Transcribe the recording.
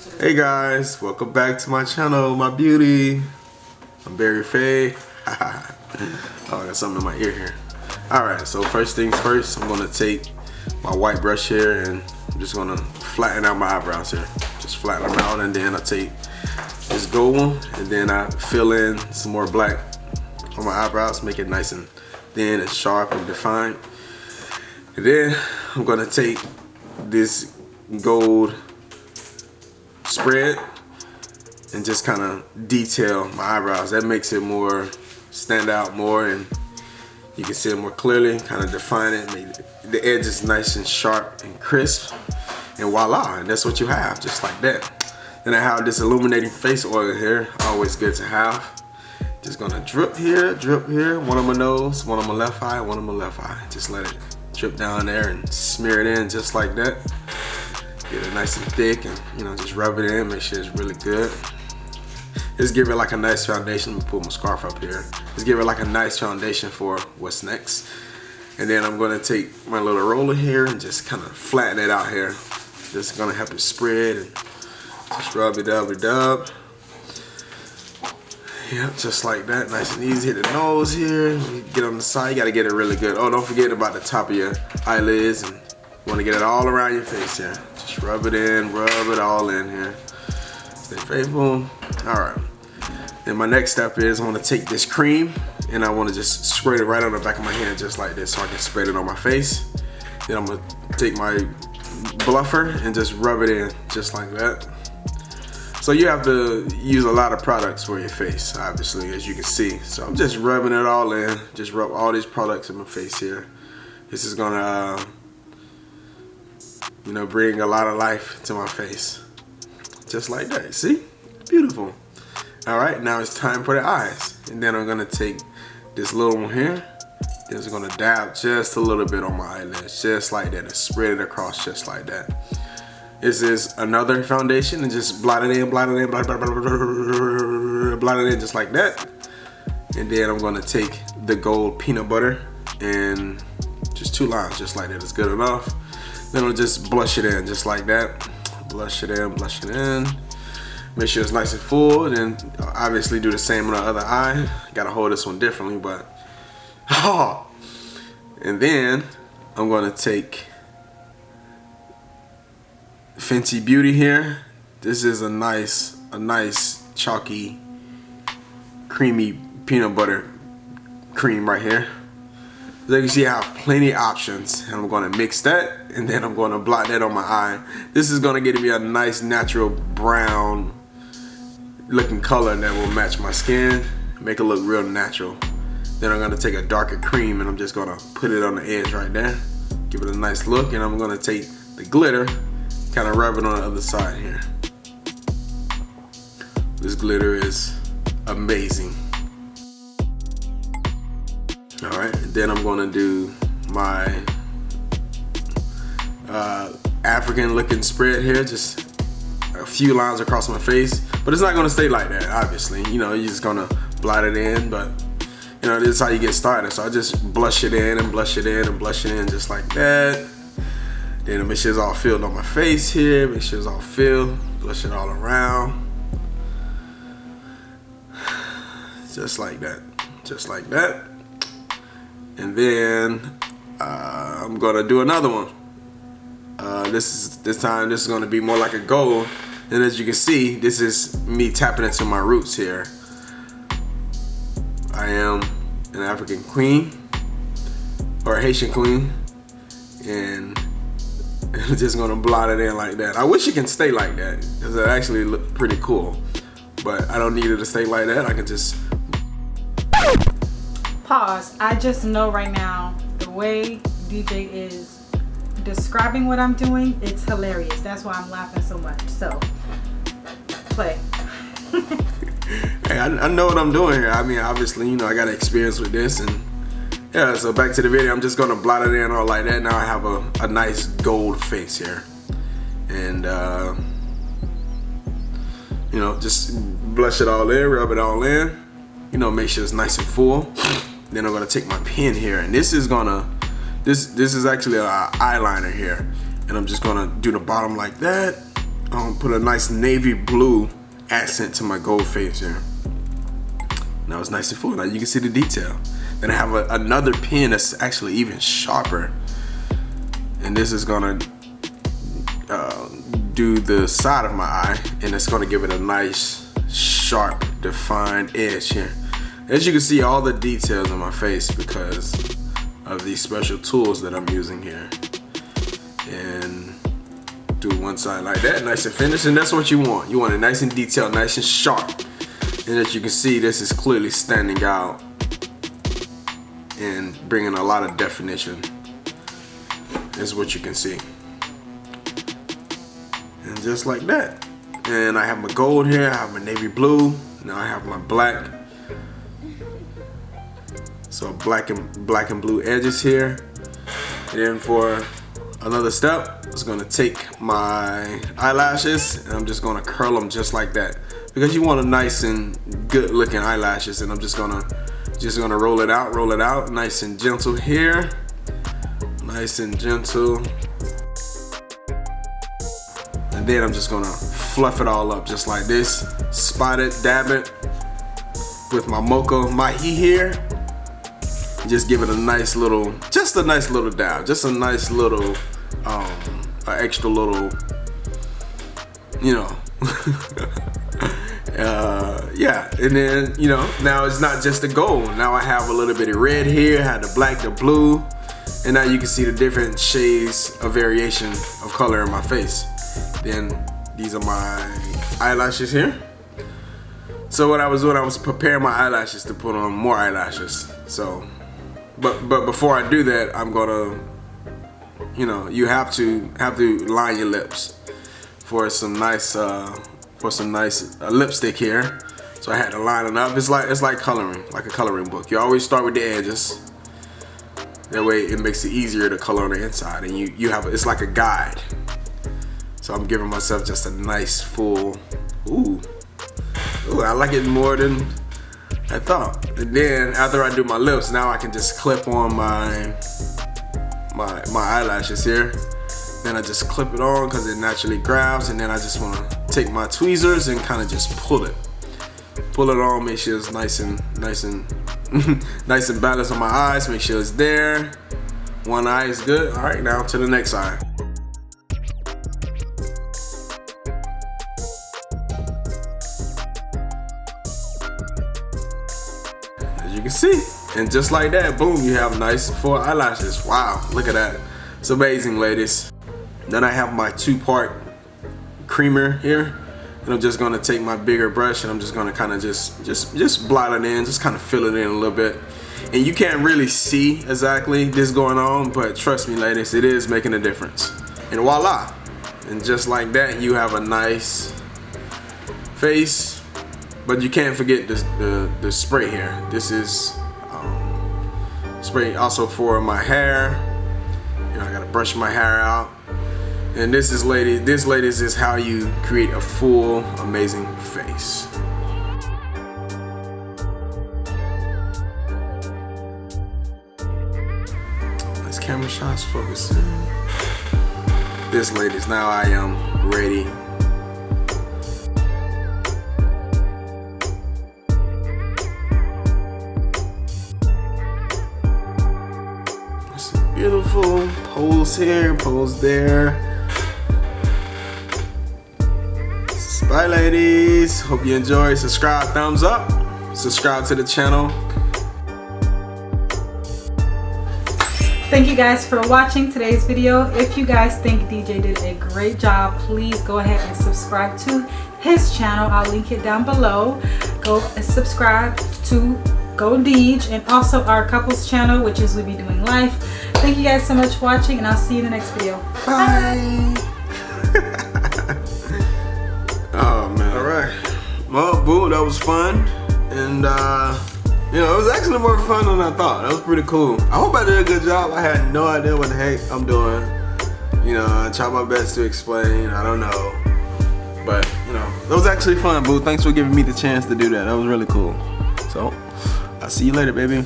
Hey guys, welcome back to my channel, my beauty. I'm BerryFae. Oh, I got something in my ear here. Alright, so first things first, I'm gonna take my white brush here and I'm just gonna flatten out my eyebrows here. Just flatten them out, and then I take this gold one and then I fill in some more black on my eyebrows, make it nice and thin and sharp and defined. And then I'm gonna take this gold spread and just kind of detail my eyebrows. That makes it more stand out more, and you can see it more clearly, kind of define it, make the edges nice and sharp and crisp, and voila, and that's what you have, just like that. Then I have this illuminating face oil here, always good to have. Just gonna drip here, one on my nose, one on my left eye, one on my left eye. Just let it drip down there and smear it in just like that. Get it nice and thick, and just rub it in, make sure it's really good. Just give it like a nice foundation. Let me put my scarf up here. Just give it like a nice foundation for what's next. And then I'm gonna take my little roller here and just kind of flatten it out here. Just gonna help it spread and just rub it up. Yep, just like that, nice and easy. Hit the nose here, get on the side, you gotta get it really good. Oh, don't forget about the top of your eyelids, and you wanna get it all around your face here. Just rub it in, rub it all in here. Stay faithful. All right. Then my next step is I wanna take this cream and I wanna just spray it right on the back of my hand just like this so I can spread it on my face. Then I'm gonna take my bluffer and just rub it in just like that. So you have to use a lot of products for your face, obviously, as you can see. So I'm just rubbing it all in. Just rub all these products in my face here. This is gonna, bring a lot of life to my face. Just like that, see? Beautiful. All right, now it's time for the eyes. And then I'm gonna take this little one here. Just gonna dab just a little bit on my eyelids, just like that, and spread it across just like that. This is another foundation, and just blot it in, blot it in just like that. And then I'm gonna take the gold peanut butter and just 2 lines just like that is good enough. Then I'll just blush it in just like that. Blush it in. Make sure it's nice and full. Then obviously do the same on the other eye. Gotta hold this one differently, but and then I'm gonna take Fenty Beauty here. This is a nice chalky creamy peanut butter cream right here. So you can see I have plenty of options, and I'm going to mix that, and then I'm going to blot that on my eye. This is going to give me a nice natural brown looking color that will match my skin, make it look real natural. Then I'm going to take a darker cream and I'm just going to put it on the edge right there, give it a nice look, and I'm going to take the glitter, kind of rub it on the other side here. This glitter is amazing. All right, then I'm gonna do my African looking spread here, just a few lines across my face, but it's not gonna stay like that, obviously. You're just gonna blot it in, but this is how you get started. So I just blush it in and blush it in and blush it in just like that. Then make sure it's all filled on my face here, make sure it's all filled, blush it all around. Just like that, just like that. And then I'm gonna do another one. This time this is gonna be more like a gold. And as you can see, this is me tapping into my roots here. I am an African queen, or a Haitian queen, and I'm just gonna blot it in like that. I wish it can stay like that, because it actually look pretty cool. But I don't need it to stay like that. I can just pause. I just know right now the way DJ is describing what I'm doing, it's hilarious. That's why I'm laughing so much. So play. Hey, I know what I'm doing here. I mean, obviously, I got experience with this, and yeah. So back to the video. I'm just gonna blot it in all like that. Now I have a nice gold face here, and just blush it all in, rub it all in. Make sure it's nice and full. Then I'm gonna take my pen here, and this is actually an eyeliner here, and I'm just gonna do the bottom like that, put a nice navy blue accent to my gold face here. Now it's nice and full. Now you can see the detail. Then I have another pen that's actually even sharper, and this is gonna do the side of my eye, and it's gonna give it a nice, sharp, defined edge here. As you can see, all the details on my face because of these special tools that I'm using here. And do one side like that, nice and finished, and that's what you want. You want it nice and detailed, nice and sharp. And as you can see, this is clearly standing out and bringing a lot of definition, is what you can see. And just like that. And I have my gold here, I have my navy blue, now I have my black. So black and blue edges here. And then for another step, I'm gonna take my eyelashes and I'm just gonna curl them just like that, because you want a nice and good looking eyelashes. And I'm just gonna roll it out, nice and gentle here, nice and gentle. And then I'm just gonna fluff it all up just like this, spot it, dab it with my mocha mahi here. Just give it a nice little, just a nice little dab, just a nice little, extra little, you know. Yeah, and then, you know, now it's not just the gold. Now I have a little bit of red here, I have the black, the blue, and now you can see the different shades of variation of color in my face. Then these are my eyelashes here. So what I was doing, I was preparing my eyelashes to put on more eyelashes. So, but before I do that, I'm gonna, you know, you have to line your lips for some nice lipstick here. So I had to line it up. It's like coloring, like a coloring book. You always start with the edges. That way it makes it easier to color on the inside, and you have, it's like a guide. So I'm giving myself just a nice full, ooh, I like it more than I thought. And then after I do my lips, now I can just clip on my eyelashes here. Then I just clip it on because it naturally grabs, and then I just want to take my tweezers and kind of just pull it on, make sure it's nice and nice and balanced on my eyes. Make sure it's there. One eye is good. All right, now to the next eye. As you can see, and just like that, boom, you have nice full eyelashes. Wow, look at that. It's amazing, ladies. Then I have my two-part creamer here, and I'm just gonna take my bigger brush and I'm just gonna kind of just blot it in, just kind of fill it in a little bit. And you can't really see exactly this going on, but trust me, ladies, it is making a difference. And voila! And just like that, you have a nice face. But you can't forget this, the spray here. This is spray also for my hair. You know, I gotta brush my hair out. And this is, ladies, is how you create a full, amazing face. This camera shot's focusing. This, ladies, now I am ready. It's beautiful. Pose here, pose there. Bye, ladies. Hope you enjoy. Subscribe, thumbs up. Subscribe to the channel. Thank you guys for watching today's video. If you guys think DJ did a great job, please go ahead and subscribe to his channel. I'll link it down below. Go and subscribe to Go Deej, and also our couples channel, which is We Be Doing Life. Thank you guys so much for watching, and I'll see you in the next video. Bye. Oh man. Alright. Well, boo, that was fun. And you know, it was actually more fun than I thought. That was pretty cool. I hope I did a good job. I had no idea what the heck I'm doing. You know, I tried my best to explain. I don't know. But, you know, that was actually fun, boo. Thanks for giving me the chance to do that. That was really cool. So, I'll see you later, baby.